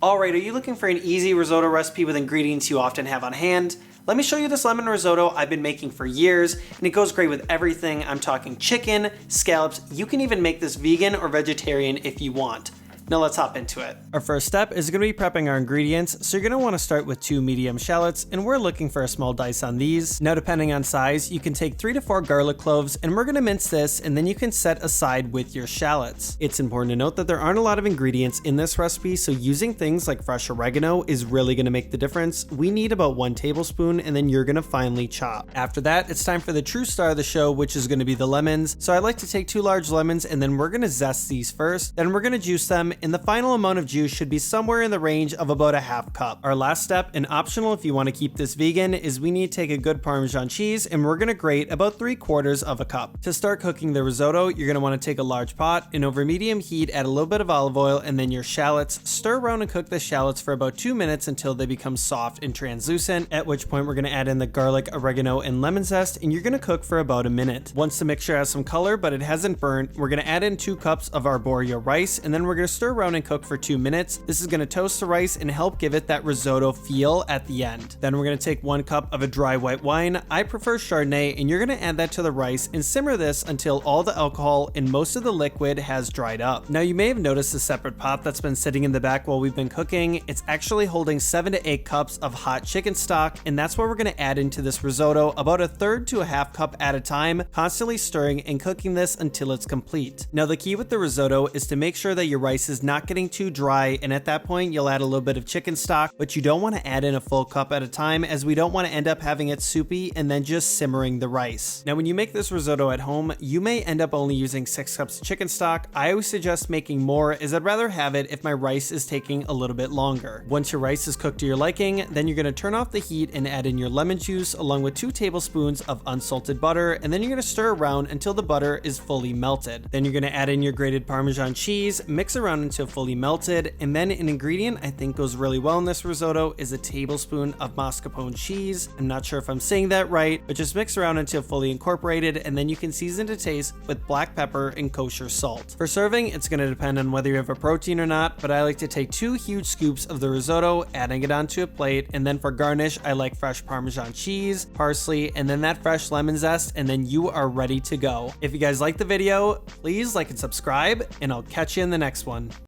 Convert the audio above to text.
Alright, are you looking for an easy risotto recipe with ingredients you often have on hand? Let me show you this lemon risotto I've been making for years, and it goes great with everything. I'm talking chicken, scallops. You can even make this vegan or vegetarian if you want. Now let's hop into it. Our first step is going to be prepping our ingredients, so you're going to want to start with 2 medium shallots, and we're looking for a small dice on these. Now depending on size, you can take 3 to 4 garlic cloves, and we're going to mince this, and then you can set aside with your shallots. It's important to note that there aren't a lot of ingredients in this recipe, so using things like fresh oregano is really going to make the difference. We need about 1 tablespoon, and then you're going to finely chop. After that, it's time for the true star of the show, which is going to be the lemons. So I like to take 2 large lemons, and then we're going to zest these first, then we're going to juice them, and the final amount of juice should be somewhere in the range of about a half cup. Our last step, and optional if you want to keep this vegan, is we need to take a good Parmesan cheese, and we're going to grate about 3/4 of a cup. To start cooking the risotto, you're going to want to take a large pot, and over medium heat add a little bit of olive oil and then your shallots. Stir around and cook the shallots for about 2 minutes until they become soft and translucent, at which point we're going to add in the garlic, oregano, and lemon zest, and you're going to cook for about a minute. Once the mixture has some color but it hasn't burnt, we're going to add in 2 cups of arborio rice, and then we're going to stir around and cook for 2 minutes. This is going to toast the rice and help give it that risotto feel at the end. Then we're going to take 1 cup of a dry white wine. I prefer Chardonnay, and you're going to add that to the rice and simmer this until all the alcohol and most of the liquid has dried up. Now you may have noticed a separate pot that's been sitting in the back while we've been cooking. It's actually holding 7 to 8 cups of hot chicken stock, and that's what we're going to add into this risotto, about 1/3 to a half cup at a time, constantly stirring and cooking this until it's complete. Now the key with the risotto is to make sure that your rice is not getting too dry, and at that point you'll add a little bit of chicken stock, but you don't want to add in a full cup at a time, as we don't want to end up having it soupy and then just simmering the rice. Now when you make this risotto at home, you may end up only using 6 cups of chicken stock. I always suggest making more, as I'd rather have it if my rice is taking a little bit longer. Once your rice is cooked to your liking, then you're going to turn off the heat and add in your lemon juice along with 2 tablespoons of unsalted butter, and then you're going to stir around until the butter is fully melted. Then you're going to add in your grated Parmesan cheese, mix around until fully melted, and then an ingredient I think goes really well in this risotto is a tablespoon of mascarpone cheese. I'm not sure if I'm saying that right, but just mix around until fully incorporated, and then you can season to taste with black pepper and kosher salt. For serving, it's going to depend on whether you have a protein or not, but I like to take 2 huge scoops of the risotto, adding it onto a plate, and then for garnish, I like fresh Parmesan cheese, parsley, and then that fresh lemon zest, and then you are ready to go. If you guys like the video, please like and subscribe, and I'll catch you in the next one.